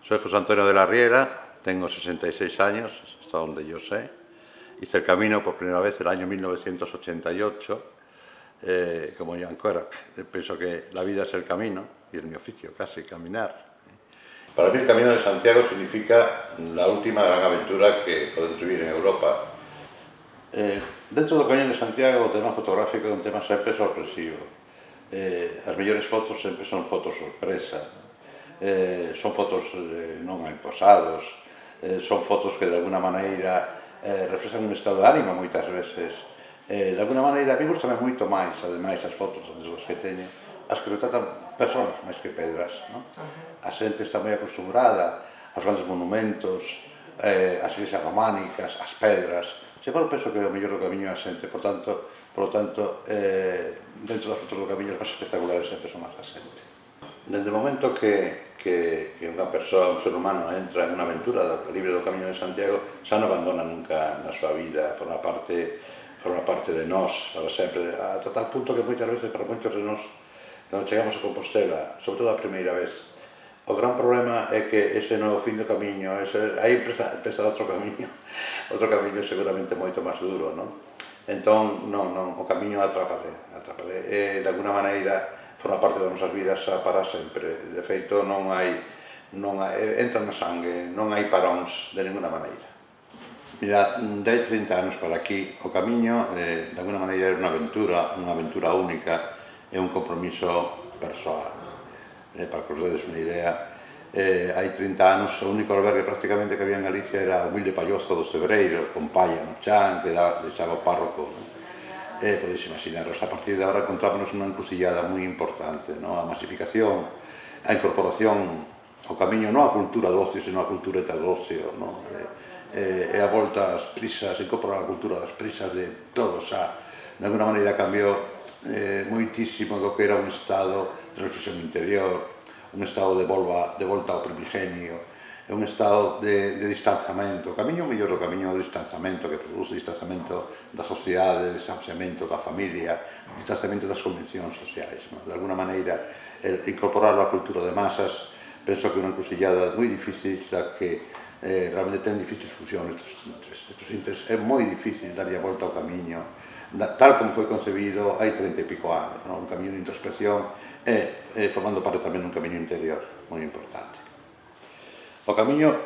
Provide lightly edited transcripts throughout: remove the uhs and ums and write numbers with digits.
Soy José Antonio de la Riera, tengo 66 años, hasta donde yo sé. Hice el camino por primera vez el año 1988, como Jan Korak. Pienso que la vida es el camino, y es mi oficio casi, caminar. Para mí el Camino de Santiago significa la última gran aventura que podemos vivir en Europa. Dentro do Camiño de Santiago o tema fotográfico é un tema sempre sorpresivo. As mellores fotos sempre son fotos sorpresa, son fotos non imposados, son fotos que de alguna maneira reflexan un estado de ánimo moitas veces. De alguna maneira, a mí gustame moito máis, ademais, as fotos dos que teño, as que retratan persoas máis que pedras, non? A xente está moi acostumbrada aos grandes monumentos, as iglesias románicas, as pedras. Sempre penso que o mellor do camiño é a xente, por lo tanto, dentro das fotos do camiño as máis espectaculares sempre son as da xente. Dende o momento que unha persoa, un ser humano, entra en unha aventura libre do Camiño de Santiago, xa non abandona nunca na súa vida, forma parte de nós, para sempre, ata tal punto que moitas veces, para moitos de nós, cando chegamos a Compostela, sobre todo a primeira vez, o gran problema é que ese non é o fin do camiño, aí empeza outro camiño seguramente moito máis duro, non? Entón, non, o camiño atrápale, de alguna maneira forma parte das nosas vidas para sempre. De feito, entra na sangue, non hai paróns de ninguna maneira. Mira, de 30 anos para aquí, o camiño, de alguna maneira, é unha aventura única, é un compromiso persoal. Para que os dedes unha idea, hai 30 anos o único albergue prácticamente que había en Galicia era o humilde pallozo do Cebreiro, con palla no chan, que deixaba o párroco. Podes imaginaros, a partir de agora encontrámonos nunha encrucillada moi importante, a masificación, a incorporación ao camiño, non a cultura do ocio, senón a cultura do ocio, e a volta ás prisas, incorporar a cultura das prisas de todos, de alguna maneira cambiou moitísimo do que era un estado de reflexión interior, un estado de volta ao primigenio, é un estado de distanciamento. O camiño mellor do camiño do distanciamento, que produce distanciamento da sociedade, distanciamento da familia, distanciamento das convencións sociais. De alguna maneira, incorporar a cultura de masas, penso que é unha encrucillada moi difícil, da que realmente ten difíciles funcións estes intres. É moi difícil darlle a volta ao camiño, tal como foi concebido hai 30 e pico anos, un camiño de introspección e formando parte tamén dun camiño interior moi importante. O camiño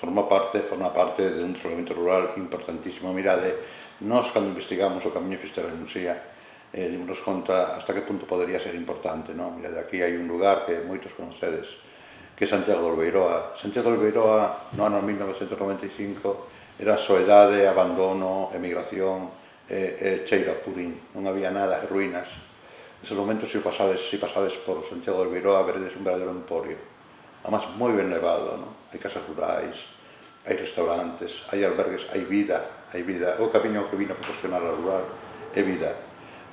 forma parte de un desenvolvemento rural importantísimo. Mirade, nós cando investigamos o camiño Fisterra en Muxía, dimos conta hasta que punto podería ser importante, non? Mirade, aquí hai un lugar que moitos conocedes, que é Santiago de Olveiroa. Santiago de Olveiroa, no ano 1995, era soedade, abandono, emigración, cheiro a purín, non había nada, ruínas. Neses momentos, se pasades por Santiago de Olveiroa, veredes un verdadeiro emporio. Además, moi ben levado, hai casas rurais, hai restaurantes, hai albergues, hai vida. O camiño que vino a proporcionar a rural é vida.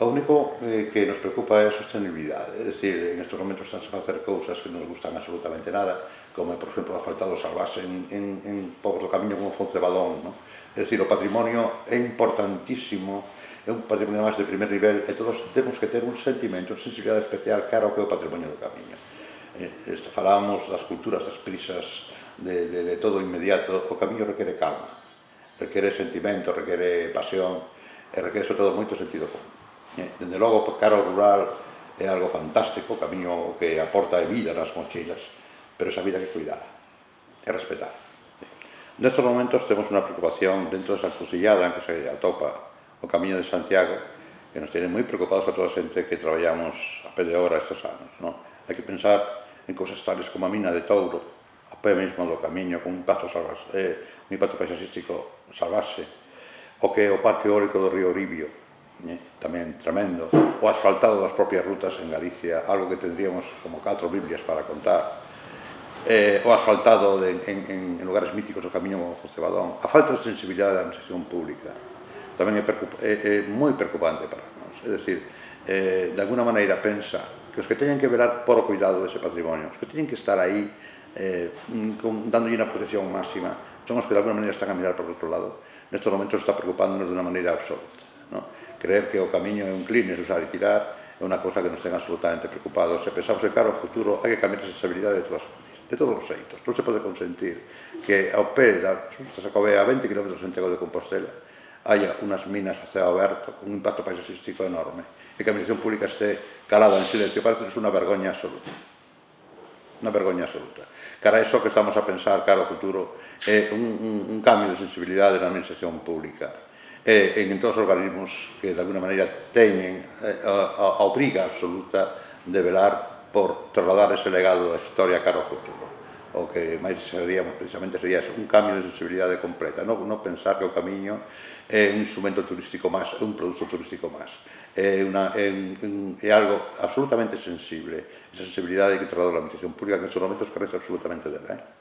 O único que nos preocupa é a sostenibilidade, é dicir, en estes momentos están a facer cousas que non nos gustan absolutamente nada, como, por exemplo, o asfaltado salvase en povos do camiño como Foncebadón. É dicir, o patrimonio é importantísimo, é un patrimonio máis de primer nivel, e todos temos que ter un sentimento, unha sensibilidade especial cara ao que é o patrimonio do camiño. Falábamos das culturas, das prisas, de todo inmediato. O camiño requere calma, requere sentimento, requere pasión, e requere, sobre todo, moito sentido común. Dende logo, cara ao rural, é algo fantástico, o camiño que aporta vida nas mochilas, pero esa vida que cuidar, e respetar. Nestes momentos temos unha preocupación dentro desa encrucillada en que se atopa o Camiño de Santiago, que nos tiene moi preocupados a toda a xente que traballamos a pé de obra estes anos. Hai que pensar en cousas tales como a mina de Touro, a pé mesmo do camiño, con un impacto paisaxístico salvaxe, o que é o Parque Eólico do río Oribio, tamén tremendo, o asfaltado das propias rutas en Galicia, algo que tendríamos como 4 biblias para contar, o asfaltado en lugares míticos do camiño como Foncebadón, a falta de sensibilidade da administración pública, tamén é moi preocupante para nós. É dicir, de alguna maneira pensa que os que teñen que velar por o cuidado dese patrimonio, os que teñen que estar aí dándolle unha protección máxima, son os que de alguna maneira están a mirar por outro lado. Nestes momentos está preocupándonos de unha maneira absoluta. Creer que o camiño é un clines, usar e tirar, é unha cosa que nos ten absolutamente preocupados. Se pensamos que cara ao futuro hai que cambiar a sensibilidade de todas as familias. de todos os xeitos. Non se pode consentir que ao pé da Xacobea, a 20 km de Santiago de Compostela, haya unas minas a ceo aberto con un impacto paisaxístico enorme e que a administración pública este calada en silencio. Parece que é unha vergoña absoluta. Unha vergoña absoluta. Cara a iso que estamos a pensar, cara ao futuro, é un cambio de sensibilidade na administración pública. En todos os organismos que, de alguna maneira, teñen a obriga absoluta de velar por trasladar ese legado da historia cara ao futuro. O que máis seríamos, precisamente, sería un cambio de sensibilidade completa. Non pensar que o camiño é un instrumento turístico máis, é un produto turístico máis. É algo absolutamente sensible. Esa sensibilidade que trasladou a administración pública que en estes momentos carece absolutamente dela.